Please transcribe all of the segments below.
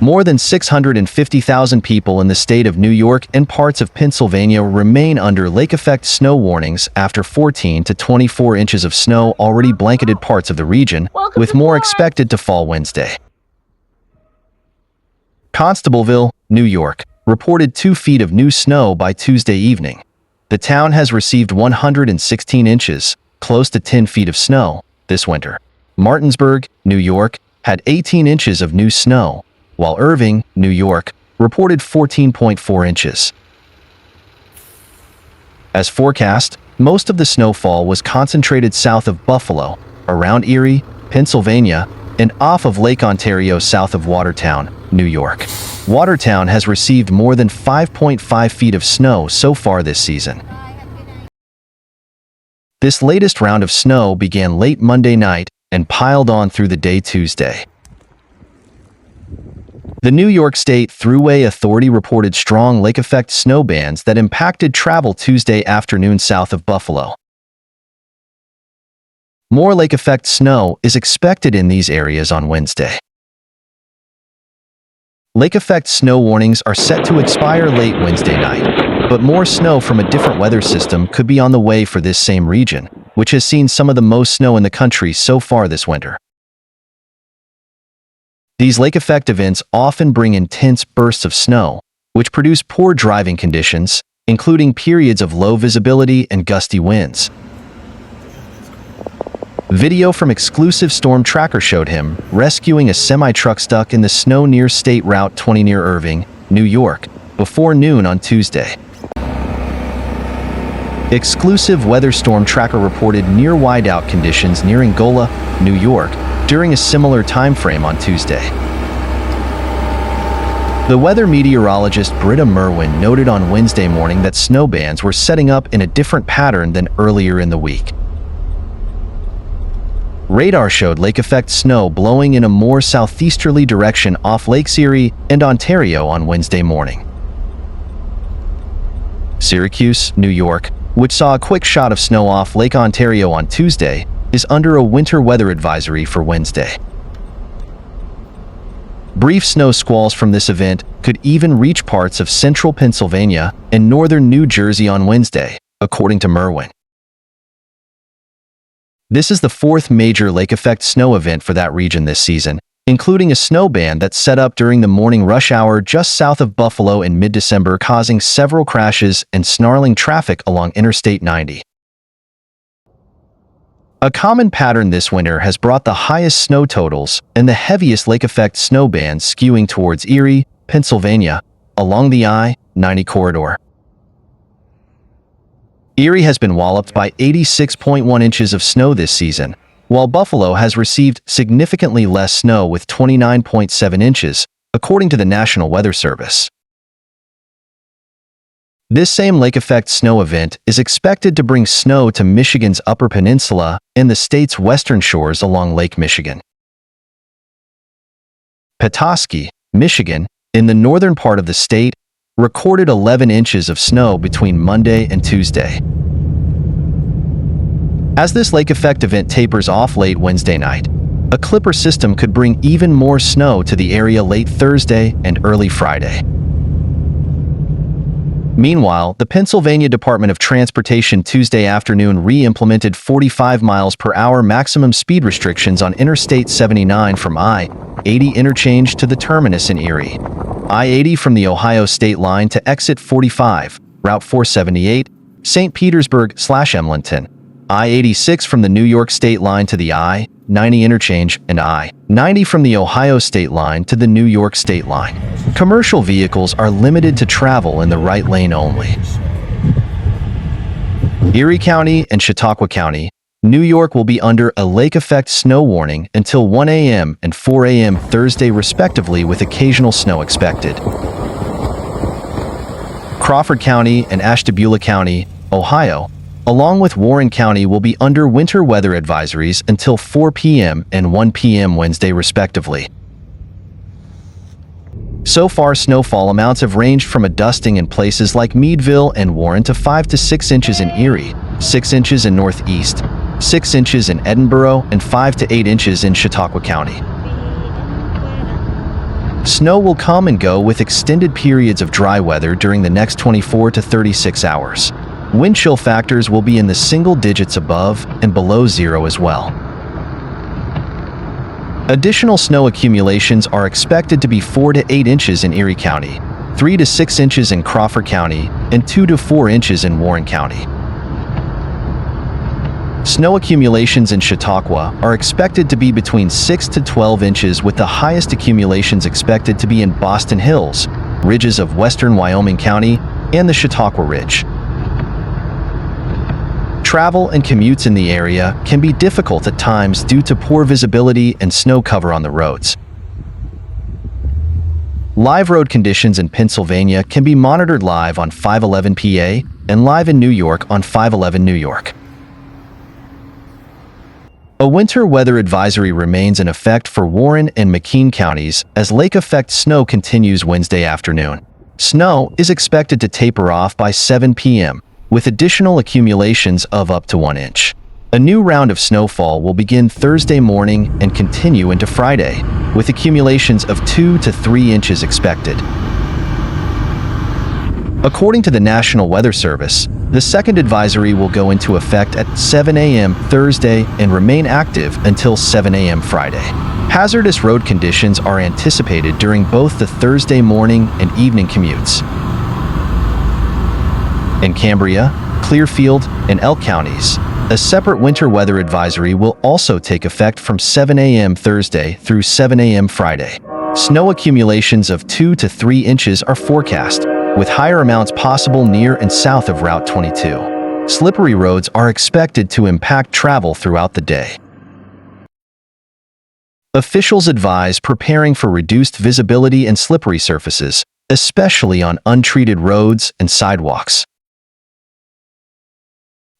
More than 650,000 people in the state of New York and parts of Pennsylvania remain under lake-effect snow warnings after 14 to 24 inches of snow already blanketed parts of the region, with more expected to fall Wednesday. Constableville, New York, reported 2 feet of new snow by Tuesday evening. The town has received 116 inches, close to 10 feet of snow, this winter. Martinsburg, New York, had 18 inches of new snow, while Irving, New York, reported 14.4 inches. As forecast, most of the snowfall was concentrated south of Buffalo, around Erie, Pennsylvania, and off of Lake Ontario south of Watertown, New York. Watertown has received more than 5.5 feet of snow so far this season. This latest round of snow began late Monday night and piled on through the day Tuesday. The New York State Thruway Authority reported strong lake-effect snow bands that impacted travel Tuesday afternoon south of Buffalo. More lake-effect snow is expected in these areas on Wednesday. Lake-effect snow warnings are set to expire late Wednesday night, but more snow from a different weather system could be on the way for this same region, which has seen some of the most snow in the country so far this winter. These lake-effect events often bring intense bursts of snow, which produce poor driving conditions, including periods of low visibility and gusty winds. Video from exclusive storm tracker showed him rescuing a semi-truck stuck in the snow near State Route 20 near Irving, New York, before noon on Tuesday. Exclusive weather storm tracker reported near whiteout conditions near Angola, New York, during a similar time frame on Tuesday. The weather meteorologist Britta Merwin noted on Wednesday morning that snow bands were setting up in a different pattern than earlier in the week. Radar showed lake-effect snow blowing in a more southeasterly direction off Lakes Erie and Ontario on Wednesday morning. Syracuse, New York, which saw a quick shot of snow off Lake Ontario on Tuesday, is under a winter weather advisory for Wednesday. Brief snow squalls from this event could even reach parts of central Pennsylvania and northern New Jersey on Wednesday, according to Merwin. This is the 4th major lake-effect snow event for that region this season, including a snow band that set up during the morning rush hour just south of Buffalo in mid-December, causing several crashes and snarling traffic along Interstate 90. A common pattern this winter has brought the highest snow totals and the heaviest lake-effect snow bands skewing towards Erie, Pennsylvania, along the I-90 corridor. Erie has been walloped by 86.1 inches of snow this season, while Buffalo has received significantly less snow with 29.7 inches, according to the National Weather Service. This same lake-effect snow event is expected to bring snow to Michigan's Upper Peninsula and the state's western shores along Lake Michigan. Petoskey, Michigan, in the northern part of the state, recorded 11 inches of snow between Monday and Tuesday. As this lake-effect event tapers off late Wednesday night, a clipper system could bring even more snow to the area late Thursday and early Friday. Meanwhile, the Pennsylvania Department of Transportation Tuesday afternoon re-implemented 45 miles per hour maximum speed restrictions on Interstate 79 from I-80 interchange to the terminus in Erie, I-80 from the Ohio state line to exit 45, Route 478, St. Petersburg/Emlenton, I-86 from the New York state line to the I-90 interchange, and I-90 from the Ohio state line to the New York state line. Commercial vehicles are limited to travel in the right lane only. Erie County and Chautauqua County, New York will be under a lake-effect snow warning until 1 a.m. and 4 a.m. Thursday respectively, with occasional snow expected. Crawford County and Ashtabula County, Ohio, along with Warren County, will be under winter weather advisories until 4 p.m. and 1 p.m. Wednesday respectively. So far, snowfall amounts have ranged from a dusting in places like Meadville and Warren to 5 to 6 inches in Erie, 6 inches in Northeast, 6 inches in Edinboro, and 5 to 8 inches in Chautauqua County. Snow will come and go with extended periods of dry weather during the next 24 to 36 hours. Wind chill factors will be in the single digits above and below zero as well. Additional snow accumulations are expected to be 4 to 8 inches in Erie County, 3 to 6 inches in Crawford County, and 2 to 4 inches in Warren County. Snow accumulations in Chautauqua are expected to be between 6 to 12 inches, with the highest accumulations expected to be in Boston Hills, ridges of western Wyoming County, and the Chautauqua Ridge. Travel and commutes in the area can be difficult at times due to poor visibility and snow cover on the roads. Live road conditions in Pennsylvania can be monitored live on 511 PA and live in New York on 511 New York. A winter weather advisory remains in effect for Warren and McKean counties as lake effect snow continues Wednesday afternoon. Snow is expected to taper off by 7 p.m., with additional accumulations of up to 1 inch. A new round of snowfall will begin Thursday morning and continue into Friday, with accumulations of 2 to 3 inches expected. According to the National Weather Service, the second advisory will go into effect at 7 a.m. Thursday and remain active until 7 a.m. Friday. Hazardous road conditions are anticipated during both the Thursday morning and evening commutes. In Cambria, Clearfield, and Elk counties, a separate winter weather advisory will also take effect from 7 a.m. Thursday through 7 a.m. Friday. Snow accumulations of 2 to 3 inches are forecast, with higher amounts possible near and south of Route 22. Slippery roads are expected to impact travel throughout the day. Officials advise preparing for reduced visibility and slippery surfaces, especially on untreated roads and sidewalks.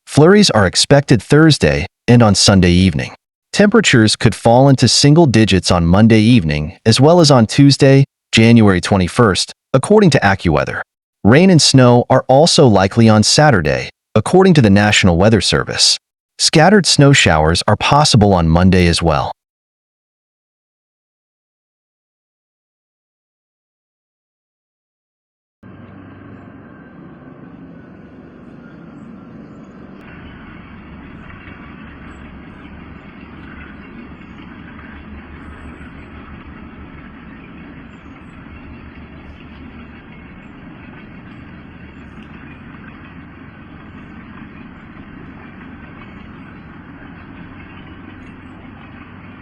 Flurries are expected Thursday and on Sunday evening. Temperatures could fall into single digits on Monday evening as well as on Tuesday, January 21st, according to AccuWeather. Rain and snow are also likely on Saturday, according to the National Weather Service. Scattered snow showers are possible on Monday as well.